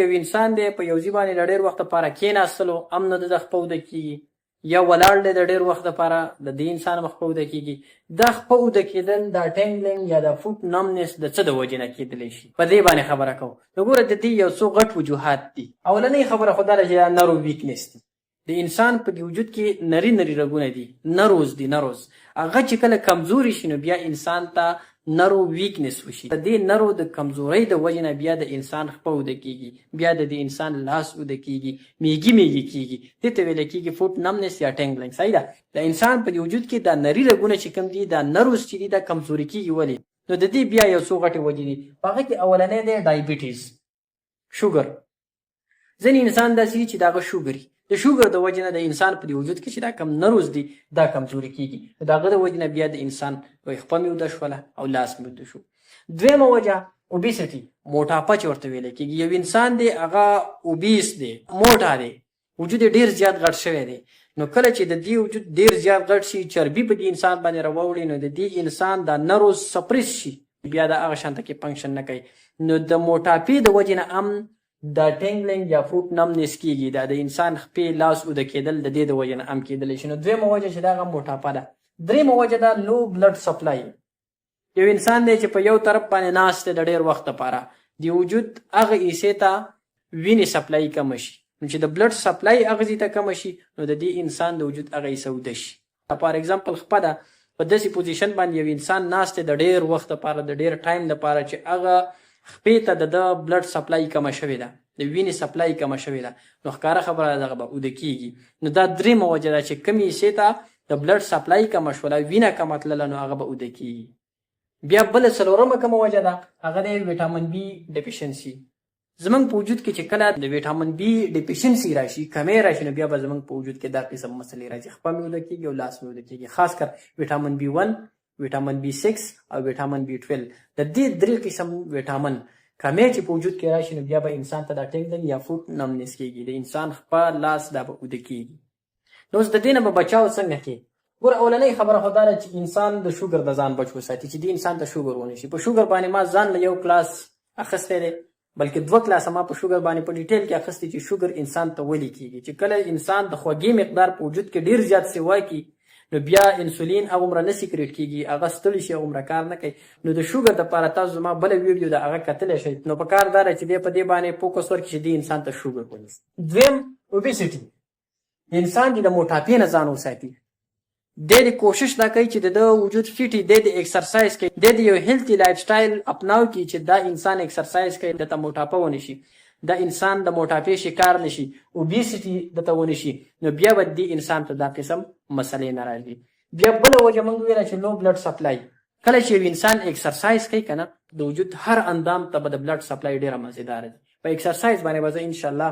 یو انسان دی په یو ځای باندې له ډېر وخت لپاره کېناستلو هم نه د خپه اوده کېږي، یا ولاړ دی د ډېر وخت لپاره د دې انسان هم خپه اوده کېږي. دا خپه اوده کېدل دا ټینګلینګ یا د فوټ نمنس د څه د وجې نه کېدلی شي، په دې باندې خبره کوو. نو ګوره د دې یو څو غټ وجوهات دي. اولنۍ خبره خو دا ده چې دا نرو ویکنس دي. د انسان په وجود کې نري نري رګونه دي، نروز دي. نروز هغه چې کله کمزوري شي نو بیا انسان ته نرو ویکنس وشي. د دې نرو د کمزورۍ د وجې نه بیا د انسان خپه اوده کېږي، بیا د دې انسان لاس اوده کېږي، میږي میږي کېږي. دې ته ویلی کېږي فوټ نمنس یا ټینګلینګ. صحیح ده. د انسان په وجود کې دا نري رګونه چې کوم دي، دا نروز چې دي، دا کمزوري کېږي. ولې؟ نو د دې بیا یو څو غټې وجې دي. په هغه کې اولنی دی ډایبیټیز، شوګر. ځینې انسان داسې چې د هغه شوګر د شوګر د وجې نه د انسان په وجود کې چې دا کم نروز دي دا کمزوري کېږي. د هغه د وجې نه بیا د انسان خپه مې اوده شوله او لاس مې اوده شو. دویمه وجه اوبیسټي، موټاپه چې ورته ویلی کېږي. یو انسان دی هغه اوبیس دی، موټا دی، وجود یې ډېر زیات غټ شوی دی. نو کله چې د دې وجود ډېر زیات غټ شي، چربي په دې انسان باندې راوړي، نو د دې انسان دا نروز سپریس شي، بیا د هغه شانته کې فنکشن نه کوي. نو د موټاپې د وجې نه هم دا ټینګلینګ یا فوټ نمنس کېږي. دا د انسان خپې لاس اوده کېدل د دې د وجې نه هم کېدلی شي. نو دویمه وجه چې دا هغه موټاپه ده. دریمه وجه دا لو بلډ سپلای. یو انسان دی چې په یو طرف باندې ناست دی د ډېر وخت لپاره، د وجود هغه حصې ته وینې سپلای کمه شي. نو چې د بلډ سپلای هغه ځای ته کمه شي نو د دې انسان د وجود هغه حصه اوده شي. فار ایگزامپل خپه ده، په داسې پوزیشن باندې یو انسان ناست دی د ډېر وخت لپاره، د ډېر ټایم لپاره، چې هغه خپې ته د بلډ سپلای کمه شوې ده، د وینې سپلای کمه شوې ده، نو ښکاره خبره ده دغه به اوده کېږي. نو دا دریمه وجه ده چې کومې حصې ته د بلډ سپلای کمه شوله، وینه کمه تلله، نو هغه به اوده کېږي. بیا بله څلورمه کومه وجه ده، هغه دی ویټامین بي ډیفیشنسي. زمونږ په وجود کې چې کله د ویټامین بي ډیفیشنسي راشي، کمی راشي، نو بیا به زمونږ په وجود کې دا قسم مسلې راځي. خپه مې اوده کېږي او لاس مې اوده کېږي. خاص کر ویټامین بي 1، ویټامین بي 6 او ویټامین بي 12. د دې درې قسم ویټامین کمی چې په وجود کې راشي نو بیا به انسان ته دا ټینګلینګ یا فوټ نمنس کېږي، د انسان خپه لاس دا به اوده کېږي. نو اوس د دې نه به بچاو څنګه کې؟ ګوره اولنۍ خبره خو دا ده چې انسان د شوګر د ځان بچ وساتي، چې دې انسان ته شوګر ونه شي. په شوګر باندې ما ځان له یو کلاس اخیستی دی، بلکې 2 کلاسه ما په شوګر باندې په ډیټیل کې اخیستی چې شوګر انسان ته ولې کېږي. چې کله انسان د خوږې مقدار په وجود کې ډېر زیات سیوا کړي نو بیا انسولین هغومره نه سیکریټ کېږي، هغه ستړي شي، هغومره کار نه کوي. نو د شوګر دپاره تاسو زما بله ویډیو ده هغه کتلی شئ. نو په کار دا ده چې دی په دې باندې فوکس ورکړي چې دې انسان ته شوګر ونیسي. دویم اوبیسټي، انسان چې د موټاپې نه ځان وساتي، دی د کوشش دا کوي چې د وجود فټ وي، دی د ایکسرسایز کوي، دی د یو هیلتي لایف سټایل اپناو کړي چې دا انسان ایکسرسایز کوي، دته موټاپه ونه شي، دا انسان د موټاپې شکار نشي، اوبیسټي دته ونه شي. نو بیا به دې انسان ته دا قسم مسلې نه راځي. بیا بله وجه موږ ویله چې لو بلډ سپلای. کله چې یو انسان ایکسرسایز کوي که نه، د وجود هر اندام ته به د بلډ سپلای ډېره مزېداره وي. په ایکسرسایز باندې به زه انشاءالله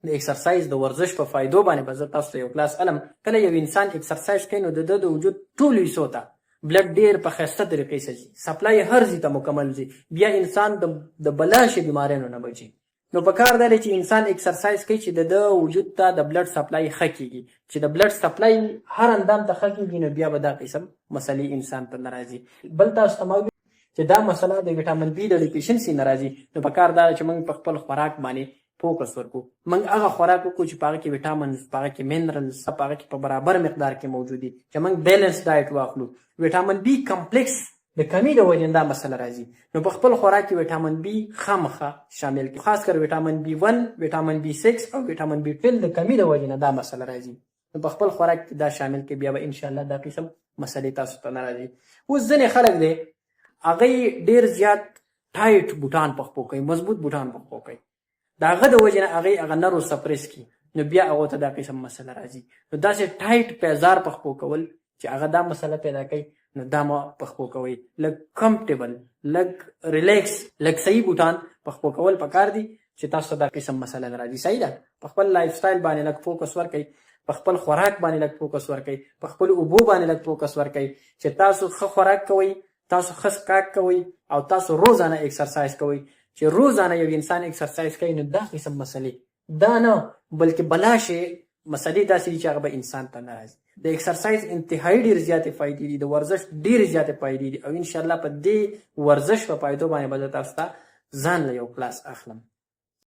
د ایکسرسایز د ورزش په فایدو باندې به زه تاسو ته یو کلاس علم. کله یو انسان ایکسرسایز کوي نو د ده د وجود ټولو حصو ته بلډ ډېر په ښایسته طریقې سره ځي، سپلای هر ځای ته مکمل ځي، بیا انسان د بلا شي بیماریانو نه بچي. نو په کار دا دی چې انسان ایکسرسایز کوي چې د ده وجود ته د بلډ سپلای ښه کېږي. چې د بلډ سپلای هر اندام ته ښه کېږي نو بیا به دا قسم مسلې انسان ته نه راځي. بل تاسو ته ما چې دا مسله د ویټامین بي د ډیفیشنسي نه راځي، نو په کار دا چې موږ په خپل خوراک باندې فوکس ورکو. موږ هغه خوراک وکړو چې په هغه کې ویټامنز، په هغه کې منرلز، په هغه کې په برابر مقدار کې موجود دي، چې موږ بیلنس ډایټ واخلو. ویټامین بي کمپلیکس د کمی د وجې دا مسله راځي، نو په خپل خوراک کې ویټامین بي خامخا شامل کړي. خاص کر ویټامین بي 1، ویټامین بي 6 او ویټامین بي 12 د کمی د وجې نه دا مسله راځي، نو په خپل خوراک کې دا شامل کړي. بیا به انشاءالله دا قسم مسلې تاسو ته نه راځي. اوس ځینې خلک دی هغوی ډېر زیات ټایټ بوټان په خپو کوي، مضبوط بوټان په خپو کوي، د هغه د وجې نه هغوی هغه نرو سپریس کړي، نو بیا هغو ته دا قسم مسله راځي. نو داسې ټایټ پیزار په خپو کول چې هغه دا مسله پیدا کوي، نو دا ما په خپو کوئ. لږ کمفټیبل، لږ ریلیکس، لږ صحیح بوټان په خپو کول پکار دي چې تاسو ته دا قسم مسله نه راځي. صحیح ده. په خپل لایف سټایل باندې لږ فوکس ورکئ، په خپل خوراک باندې لږ فوکس ورکئ، په خپل اوبو باندې لږ فوکس ورکئ چې تاسو ښه خوراک کوئ، تاسو ښه څښاک کوئ او تاسو روزانه ایکسرسایز کوئ. چې روزانه یو انسان ایکسرسایز کوي نو دا قسم مسلې دا نه، بلکې بلا شی مسلې داسې دي چې هغه به انسان ته نه راځي. د ایکسرسایز انتهایی ډېرې زیاتې فایدې دي، د ورزش ډېرې زیاتې فایدې دي، او انشاءالله په دې ورزش په فایدو باندې به زه تاسو ته ځان له یو کلاس اخلم.